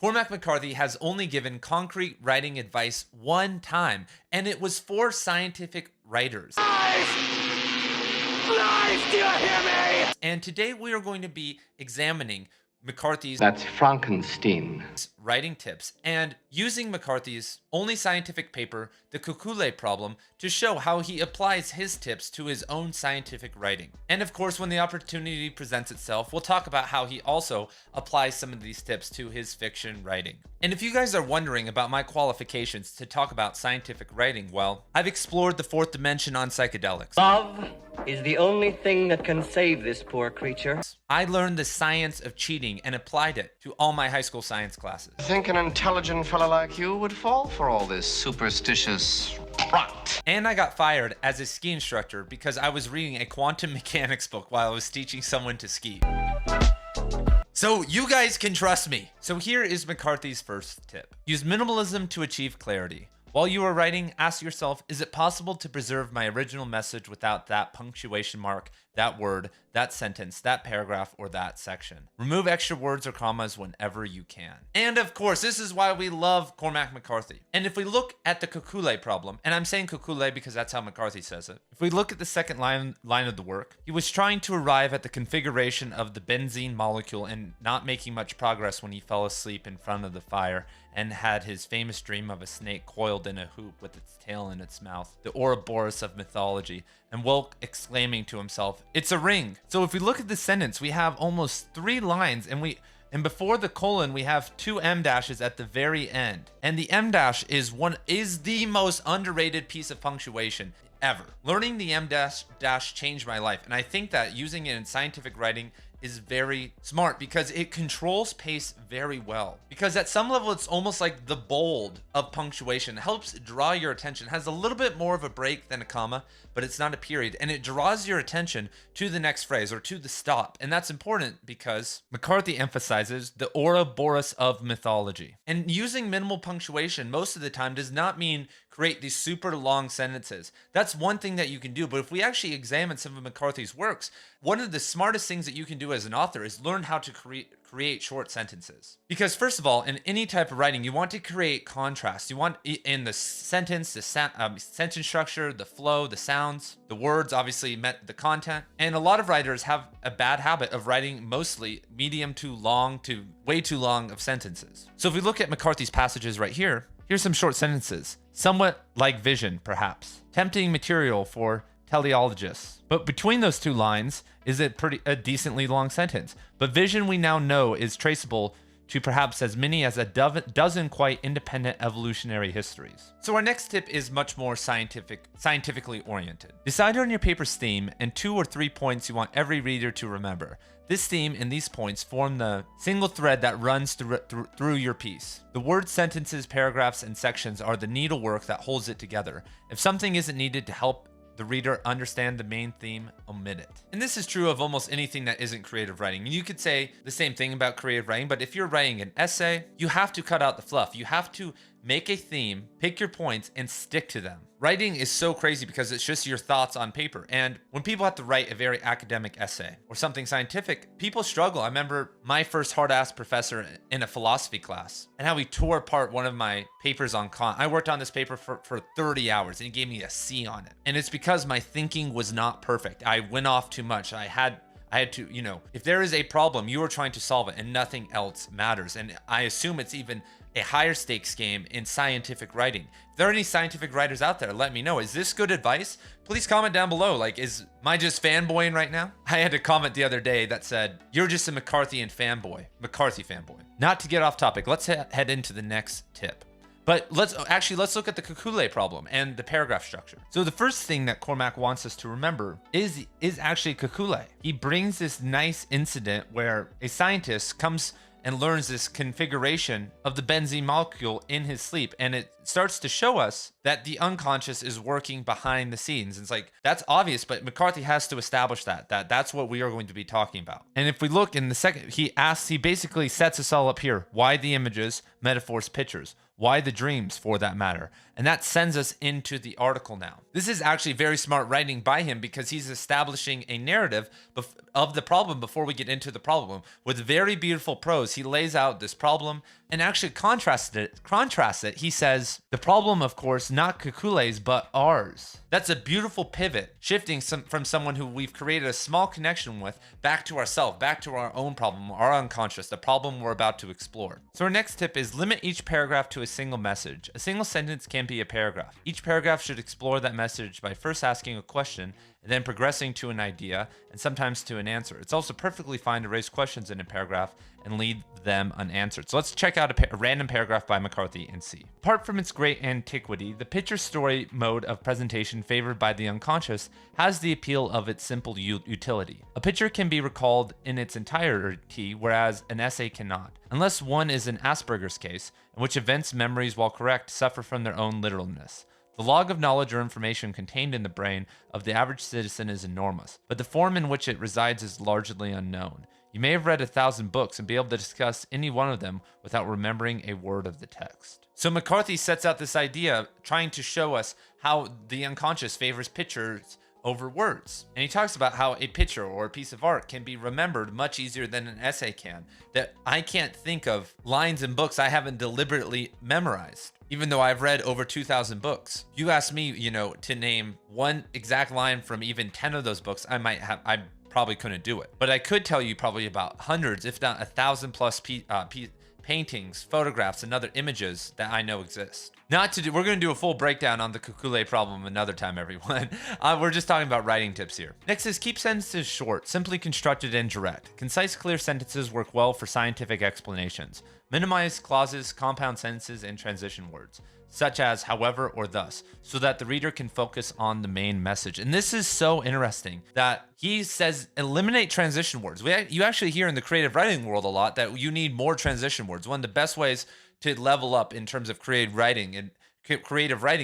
Cormac McCarthy has only given concrete writing advice one time, and it was for scientific writers. Lies! Lies! Do you hear me? And today we are going to be examining McCarthy's That's Frankenstein. writing tips and using McCarthy's only scientific paper, The Kekulé Problem, to show how he applies his tips to his own scientific writing. And of course, when the opportunity presents itself, we'll talk about how he also applies some of these tips to his fiction writing. And if you guys are wondering about my qualifications to talk about scientific writing, well, I've explored the fourth dimension on psychedelics. Love is the only thing that can save this poor creature. I learned the science of cheating and applied it to all my high school science classes. I think an intelligent fellow like you would fall for all this superstitious rot. And I got fired as a ski instructor because I was reading a quantum mechanics book while I was teaching someone to ski. So you guys can trust me. So here is McCarthy's first tip. Use minimalism to achieve clarity. While you are writing, ask yourself, is it possible to preserve my original message without that punctuation mark, that word, that sentence, that paragraph, or that section? Remove extra words or commas whenever you can. And of course, this is why we love Cormac McCarthy. And if we look at the Kekulé problem, and I'm saying Kekulé because that's how McCarthy says it. If we look at the second line of the work, he was trying to arrive at the configuration of the benzene molecule and not making much progress when he fell asleep in front of the fire and had his famous dream of a snake coiled in a hoop with its tail in its mouth, the Ouroboros of mythology, and woke exclaiming to himself, "It's a ring." So if we look at the sentence, we have almost 3 lines, and before the colon, we have 2 M dashes at the very end. And the M dash is the most underrated piece of punctuation ever. Learning the M dash changed my life, and I think that using it in scientific writing is very smart because it controls pace very well. Because at some level, it's almost like the bold of punctuation. It helps draw your attention. It has a little bit more of a break than a comma, but it's not a period. And it draws your attention to the next phrase or to the stop. And that's important because McCarthy emphasizes the Ouroboros of mythology. And using minimal punctuation most of the time does not mean create these super long sentences. That's one thing that you can do. But if we actually examine some of McCarthy's works, one of the smartest things that you can do as an author is learn how to create short sentences. Because first of all, in any type of writing, you want to create contrast. You want in the sentence, the sentence structure, the flow, the sounds, the words obviously meant the content. And a lot of writers have a bad habit of writing mostly medium to long to way too long of sentences. So if we look at McCarthy's passages right here, here's some short sentences. Somewhat like vision, perhaps. Tempting material for teleologists. But between those 2 lines is a decently long sentence. But vision we now know is traceable to perhaps as many as a dozen quite independent evolutionary histories. So our next tip is much more scientifically oriented. Decide on your paper's theme and 2 or 3 points you want every reader to remember. This theme and these points form the single thread that runs through your piece. The words, sentences, paragraphs, and sections are the needlework that holds it together. If something isn't needed to help the reader understand the main theme, omit it. And this is true of almost anything that isn't creative writing. You could say the same thing about creative writing, but if you're writing an essay, you have to cut out the fluff. You have to make a theme, pick your points, and stick to them. Writing is so crazy because it's just your thoughts on paper. And when people have to write a very academic essay or something scientific, people struggle. I remember my first hard-ass professor in a philosophy class and how he tore apart one of my papers on Kant. I worked on this paper for 30 hours and he gave me a C on it. And it's because my thinking was not perfect. I went off too much. I had to, if there is a problem, you are trying to solve it and nothing else matters. And I assume it's even a higher stakes game in scientific writing. If there are any scientific writers out there, let me know. Is this good advice? Please comment down below. Am I just fanboying right now? I had a comment the other day that said, "You're just a McCarthy fanboy." Not to get off topic, let's head into the next tip. But let's look at the Kekulé problem and the paragraph structure. So the first thing that Cormac wants us to remember is actually Kekulé. He brings this nice incident where a scientist comes and learns this configuration of the benzene molecule in his sleep. And it starts to show us that the unconscious is working behind the scenes. It's like, that's obvious, but McCarthy has to establish that's what we are going to be talking about. And if we look in the second, he basically sets us all up here. Why the images, metaphors, pictures? why the dreams for that matter. And that sends us into the article now. This is actually very smart writing by him because he's establishing a narrative of the problem before we get into the problem. With very beautiful prose, he lays out this problem and actually contrasts it. He says, the problem, of course, not Kekulé's, but ours. That's a beautiful pivot, shifting from someone who we've created a small connection with back to ourselves, back to our own problem, our unconscious, the problem we're about to explore. So our next tip is limit each paragraph to a single message. A single sentence can be a paragraph. Each paragraph should explore that message by first asking a question and then progressing to an idea and sometimes to an answer. It's also perfectly fine to raise questions in a paragraph and leave them unanswered. So let's check out a random paragraph by McCarthy and see. Apart from its great antiquity, the picture story mode of presentation favored by the unconscious has the appeal of its simple utility. A picture can be recalled in its entirety, whereas an essay cannot, unless one is an Asperger's case, in which events, memories, while correct, suffer from their own literalness. The log of knowledge or information contained in the brain of the average citizen is enormous, but the form in which it resides is largely unknown. You may have read 1,000 books and be able to discuss any one of them without remembering a word of the text. So McCarthy sets out this idea trying to show us how the unconscious favors pictures over words. And he talks about how a picture or a piece of art can be remembered much easier than an essay can. That I can't think of lines in books I haven't deliberately memorized, even though I've read over 2,000 books. You ask me, to name one exact line from even 10 of those books, I probably couldn't do it. But I could tell you probably about hundreds, if not 1,000 plus paintings, photographs, and other images that I know exist. We're going to do a full breakdown on the Kekulé problem another time, everyone. We're just talking about writing tips here. Next is keep sentences short, simply constructed and direct. Concise, clear sentences work well for scientific explanations. Minimize clauses, compound sentences, and transition words, such as however or thus, so that the reader can focus on the main message. And this is so interesting that he says eliminate transition words. You actually hear in the creative writing world a lot that you need more transition words. One of the best ways to level up in terms of creative writing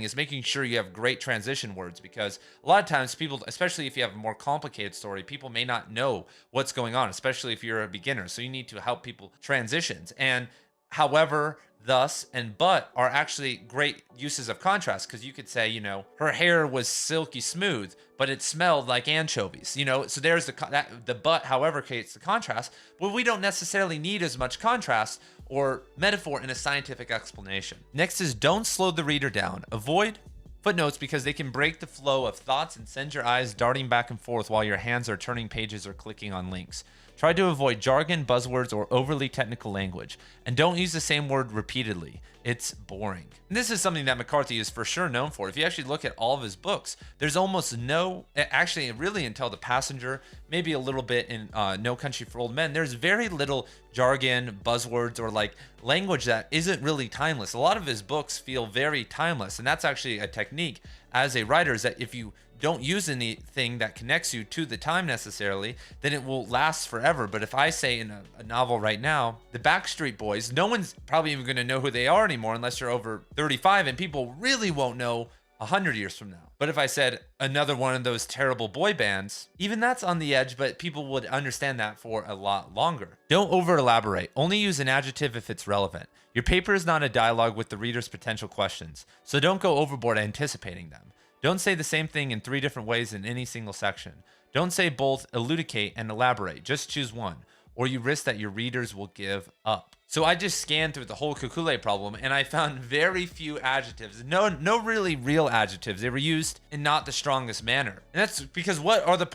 is making sure you have great transition words, because a lot of times people, especially if you have a more complicated story, people may not know what's going on, especially if you're a beginner. So you need to help people transitions. And however, thus, and but are actually great uses of contrast, because you could say, her hair was silky smooth, but it smelled like anchovies. So there's the but, however, creates the contrast. But we don't necessarily need as much contrast or metaphor in a scientific explanation. Next is don't slow the reader down. Avoid footnotes because they can break the flow of thoughts and send your eyes darting back and forth while your hands are turning pages or clicking on links. Try to avoid jargon, buzzwords, or overly technical language, and don't use the same word repeatedly. It's boring. And this is something that McCarthy is for sure known for. If you actually look at all of his books, there's almost actually really until The Passenger, maybe a little bit in No Country for Old Men, there's very little jargon, buzzwords, or like language that isn't really timeless. A lot of his books feel very timeless, and that's actually a technique as a writer, is that if you don't use anything that connects you to the time necessarily, then it will last forever. But if I say in a novel right now, the Backstreet Boys, no one's probably even going to know who they are anymore unless you're over 35, and people really won't know 100 years from now. But if I said another one of those terrible boy bands, even that's on the edge, but people would understand that for a lot longer. Don't over elaborate. Only use an adjective if it's relevant. Your paper is not a dialogue with the reader's potential questions, so don't go overboard anticipating them. Don't say the same thing in 3 different ways in any single section. Don't say both elucidate and elaborate. Just choose one, or you risk that your readers will give up. So I just scanned through the whole Kekulé problem, and I found very few adjectives. No really real adjectives. They were used in not the strongest manner. And that's because what's the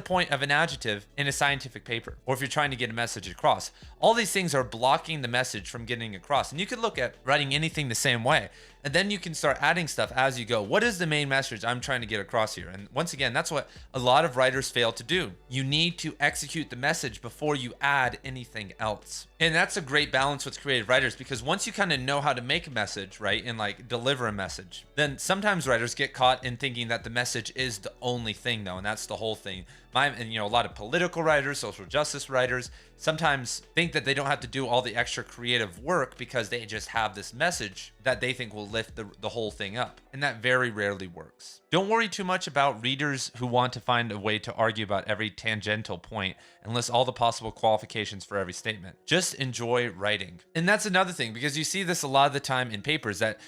point of an adjective in a scientific paper? Or if you're trying to get a message across? All these things are blocking the message from getting across. And you could look at writing anything the same way. And then you can start adding stuff as you go. What is the main message I'm trying to get across here? And once again, that's what a lot of writers fail to do. You need to execute the message before you add anything else. And that's a great balance with creative writers, because once you kind of know how to make a message, right, and like deliver a message, then sometimes writers get caught in thinking that the message is the only thing, though, and that's the whole thing. A lot of political writers, social justice writers, sometimes think that they don't have to do all the extra creative work because they just have this message that they think will lift the whole thing up. And that very rarely works. Don't worry too much about readers who want to find a way to argue about every tangential point and list all the possible qualifications for every statement. Just enjoy writing. And that's another thing, because you see this a lot of the time in papers that,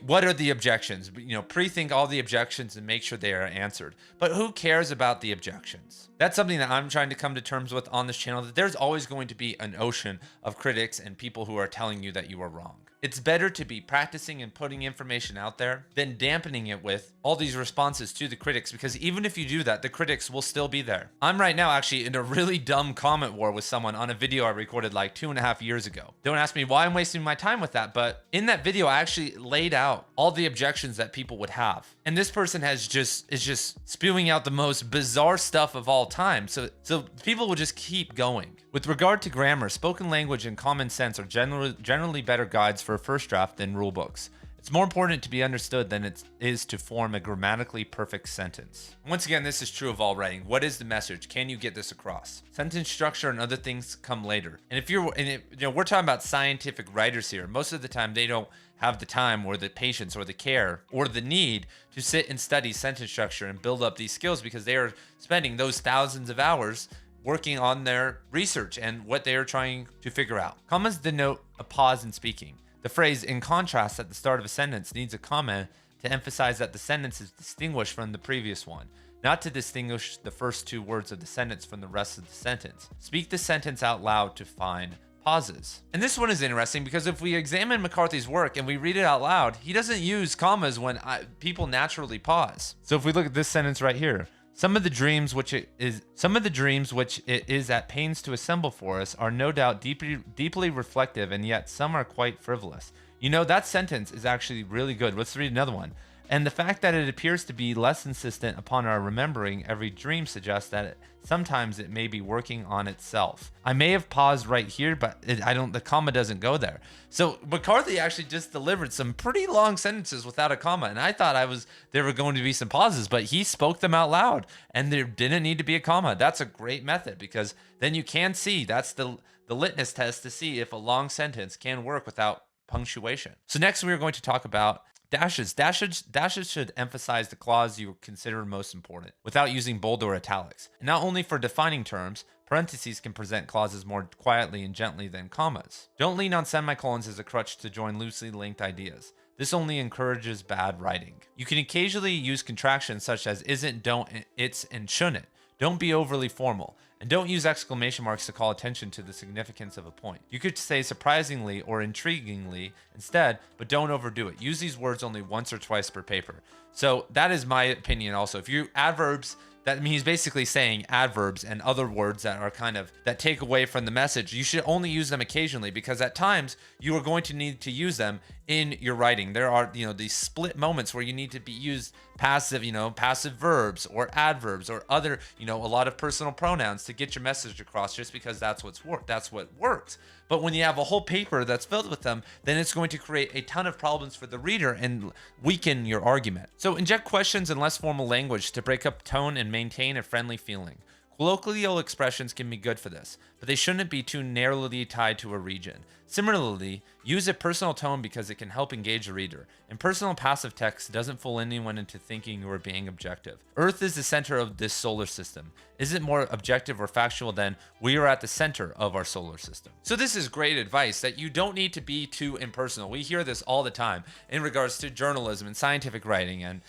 what are the objections? Pre-think all the objections and make sure they are answered. But who cares about the objections? That's something that I'm trying to come to terms with on this channel, that there's always going to be an ocean of critics and people who are telling you that you are wrong. It's better to be practicing and putting information out there than dampening it with all these responses to the critics, because even if you do that, the critics will still be there. I'm right now actually in a really dumb comment war with someone on a video I recorded like 2.5 years ago. Don't ask me why I'm wasting my time with that, but in that video, I actually laid out all the objections that people would have. And this person is just spewing out the most bizarre stuff of all time. So people will just keep going. With regard to grammar, spoken language and common sense are generally better guides for a first draft than rule books. It's more important to be understood than it is to form a grammatically perfect sentence. Once again, this is true of all writing. What is the message? Can you get this across? Sentence structure and other things come later. And we're talking about scientific writers here. Most of the time, they don't have the time or the patience or the care or the need to sit and study sentence structure and build up these skills, because they are spending those thousands of hours working on their research and what they are trying to figure out. Commas denote a pause in speaking. The phrase "in contrast" at the start of a sentence needs a comma to emphasize that the sentence is distinguished from the previous one, not to distinguish the first two words of the sentence from the rest of the sentence. Speak the sentence out loud to find pauses. And this one is interesting because if we examine McCarthy's work and we read it out loud, he doesn't use commas when people naturally pause. So if we look at this sentence right here, some of the dreams which it is at pains to assemble for us are no doubt deeply reflective, and yet some are quite frivolous. That sentence is actually really good. Let's read another one. And the fact that it appears to be less insistent upon our remembering every dream suggests that sometimes it may be working on itself. I may have paused right here, but the comma doesn't go there. So McCarthy actually just delivered some pretty long sentences without a comma, and I thought there were going to be some pauses, but he spoke them out loud, and there didn't need to be a comma. That's a great method, because then you can see, that's the litmus test to see if a long sentence can work without punctuation. So next we are going to talk about dashes. Dashes should emphasize the clause you consider most important without using bold or italics. And not only for defining terms, parentheses can present clauses more quietly and gently than commas. Don't lean on semicolons as a crutch to join loosely linked ideas. This only encourages bad writing. You can occasionally use contractions such as isn't, don't, it's, and shouldn't. Don't be overly formal, and don't use exclamation marks to call attention to the significance of a point. You could say surprisingly or intriguingly instead, but don't overdo it. Use these words only once or twice per paper. So that is my opinion also. If you adverbs, that means basically saying adverbs and other words that are that take away from the message. You should only use them occasionally, because at times you are going to need to use them in your writing. There are, these split moments where you need to be used passive verbs or adverbs or other, a lot of personal pronouns to get your message across, just because that's what works. But when you have a whole paper that's filled with them, then it's going to create a ton of problems for the reader and weaken your argument. So inject questions and less formal language to break up tone and maintain a friendly feeling. Colloquial expressions can be good for this, but they shouldn't be too narrowly tied to a region. Similarly, use a personal tone because it can help engage a reader. Impersonal passive text doesn't fool anyone into thinking you are being objective. Earth is the center of this solar system. Is it more objective or factual than we are at the center of our solar system? So this is great advice, that you don't need to be too impersonal. We hear this all the time in regards to journalism and scientific writing and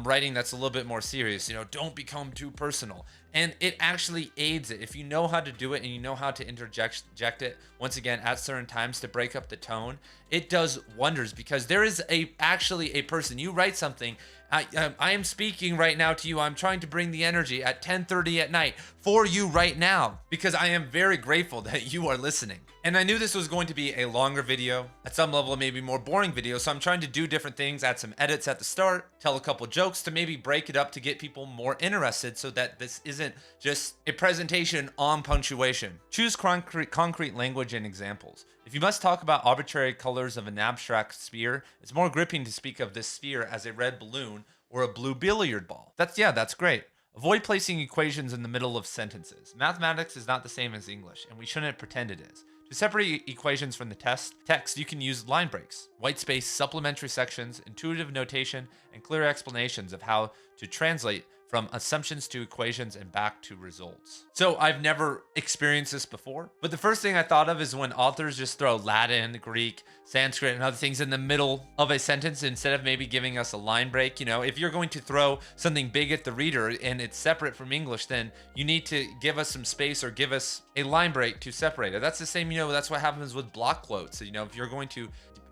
writing that's a little bit more serious. Don't become too personal. And it actually aids it. If you know how to do it and you know how to interject it, once again, at certain times to break up the tone, it does wonders, because there is actually a person. You write something, I am speaking right now to you. I'm trying to bring the energy at 10:30 at night for you right now, because I am very grateful that you are listening. And I knew this was going to be a longer video, at some level maybe more boring video, so I'm trying to do different things, add some edits at the start, tell a couple jokes to maybe break it up to get people more interested, so that this isn't just a presentation on punctuation. Choose concrete language and examples. If you must talk about arbitrary colors of an abstract sphere, it's more gripping to speak of this sphere as a red balloon or a blue billiard ball. That's great. Avoid placing equations in the middle of sentences. Mathematics is not the same as English, and we shouldn't pretend it is. To separate equations from the text, you can use line breaks, white space, supplementary sections, intuitive notation, and clear explanations of how to translate from assumptions to equations and back to results. So I've never experienced this before, but the first thing I thought of is when authors just throw Latin, Greek, Sanskrit, and other things in the middle of a sentence instead of maybe giving us a line break. You know, if you're going to throw something big at the reader and it's separate from English, then you need to give us some space or give us a line break to separate it. That's the same, that's what happens with block quotes. So, if you're going to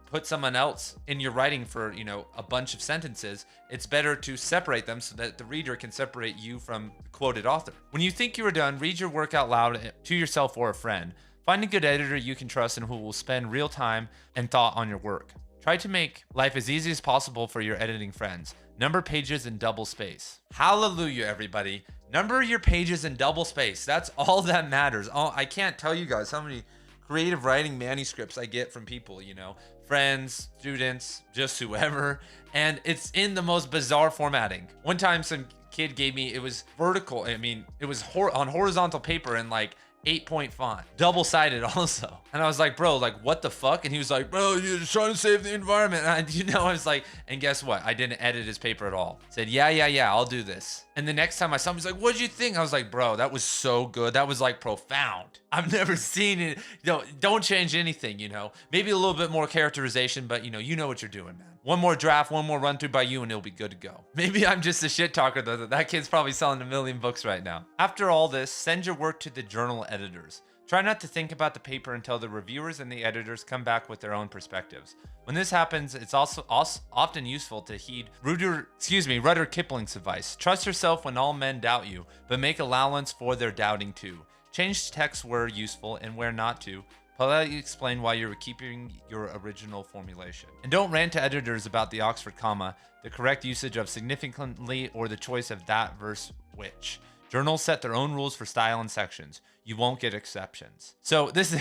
put someone else in your writing for, a bunch of sentences, it's better to separate them so that the reader can separate you from the quoted author. When you think you are done, read your work out loud to yourself or a friend. Find a good editor you can trust and who will spend real time and thought on your work. Try to make life as easy as possible for your editing friends. Number pages in double space. Hallelujah, everybody. Number your pages in double space. That's all that matters. I can't tell you guys how many creative writing manuscripts I get from people, friends, students, just whoever, and it's in the most bizarre formatting. One time some kid gave me, it was vertical, it was on horizontal paper and 8-point font, double-sided also. And I was like, bro, what the fuck? And he was like, bro, you're just trying to save the environment. And I was like, and guess what? I didn't edit his paper at all. Said, yeah, I'll do this. And the next time I saw him, he's like, what'd you think? I was like, bro, that was so good. That was profound. I've never seen it. Don't change anything, maybe a little bit more characterization, but you know what you're doing, man. One more draft, one more run through by you, and it'll be good to go. Maybe I'm just a shit talker, though. That kid's probably selling 1 million books right now. After all this, send your work to the journal editors. Try not to think about the paper until the reviewers and the editors come back with their own perspectives. When this happens, it's also often useful to heed Rudyard Kipling's advice. Trust yourself when all men doubt you, but make allowance for their doubting too. Change text where useful and where not to. Politely explain why you're keeping your original formulation. And don't rant to editors about the Oxford comma, the correct usage of significantly, or the choice of that versus which. Journals set their own rules for style and sections. You won't get exceptions. So this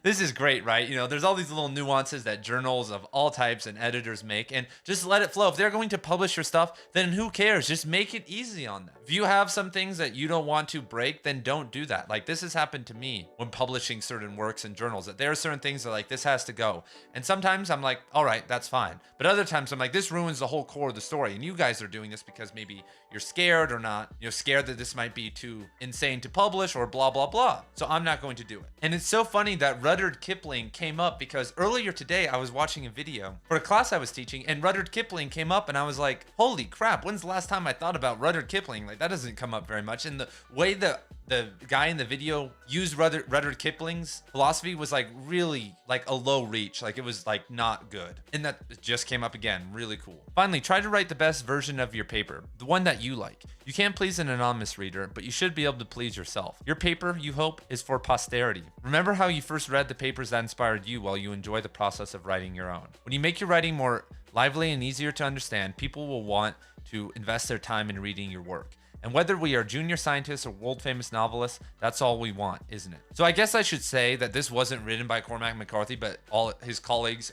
is great, right? There's all these little nuances that journals of all types and editors make, and just let it flow. If they're going to publish your stuff, then who cares? Just make it easy on them. If you have some things that you don't want to break, then don't do that. This has happened to me when publishing certain works in journals, that there are certain things that this has to go. And sometimes I'm like, all right, that's fine. But other times I'm like, this ruins the whole core of the story. And you guys are doing this because maybe you're scared or not, scared that this might be too insane to publish or blah, blah, blah. So I'm not going to do it. And it's so funny that Rudyard Kipling came up because earlier today I was watching a video for a class I was teaching and Rudyard Kipling came up and I was like, holy crap, when's the last time I thought about Rudyard Kipling? That doesn't come up very much. And the way that the guy in the video used Rudyard Kipling's philosophy was really a low reach. It was not good. And that just came up again. Really cool. Finally, try to write the best version of your paper, the one that you like. You can't please an anonymous reader, but you should be able to please yourself. Your paper, you hope, is for posterity. Remember how you first read the papers that inspired you while you enjoy the process of writing your own. When you make your writing more lively and easier to understand, people will want to invest their time in reading your work. And whether we are junior scientists or world-famous novelists, that's all we want, isn't it? So I guess I should say that this wasn't written by Cormac McCarthy, but all his colleagues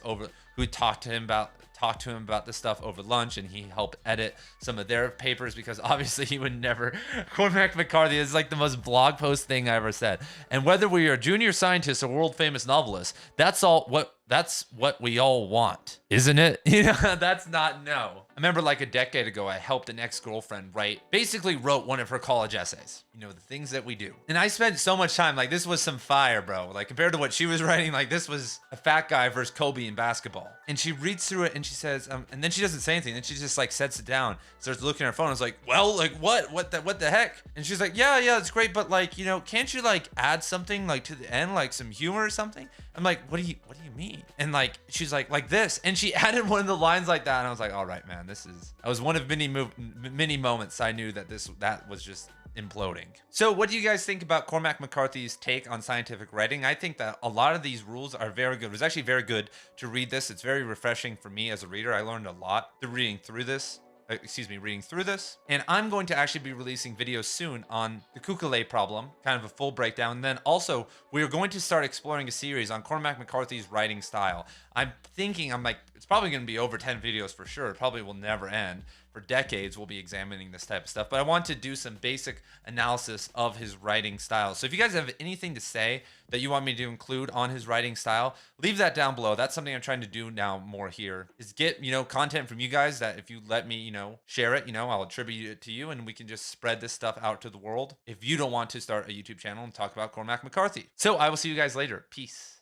who talked to him about this stuff over lunch, and he helped edit some of their papers because obviously he would never. Cormac McCarthy is the most blog post thing I ever said. And whether we are junior scientists or world-famous novelists, that's what we all want, isn't it? That's not no. I remember a decade ago, I helped an ex-girlfriend basically wrote one of her college essays. The things that we do. And I spent so much time, this was some fire, bro. Compared to what she was writing, this was a fat guy versus Kobe in basketball. And she reads through it and she says, and then she doesn't say anything. Then she just sets it down, starts looking at her phone. I was like, well, what the heck? And she's like, yeah, it's great. But can't you add something to the end, some humor or something? I'm like, what do you mean? And she's like this. And she added one of the lines like that. And I was like, all right, man, that was one of many moments I knew that that was just imploding. So what do you guys think about Cormac McCarthy's take on scientific writing? I think that a lot of these rules are very good. It was actually very good to read this. It's very refreshing for me as a reader. I learned a lot through reading through this. And I'm going to actually be releasing videos soon on the Kekulé Problem, kind of a full breakdown. And then also we're going to start exploring a series on Cormac McCarthy's writing style. I'm thinking, it's probably going to be over 10 videos for sure. It probably will never end. for decades, we'll be examining this type of stuff. But I want to do some basic analysis of his writing style. So if you guys have anything to say that you want me to include on his writing style, leave that down below. That's something I'm trying to do now more here, is get, content from you guys that if you let me, share it, I'll attribute it to you, and we can just spread this stuff out to the world if you don't want to start a YouTube channel and talk about Cormac McCarthy. So I will see you guys later. Peace.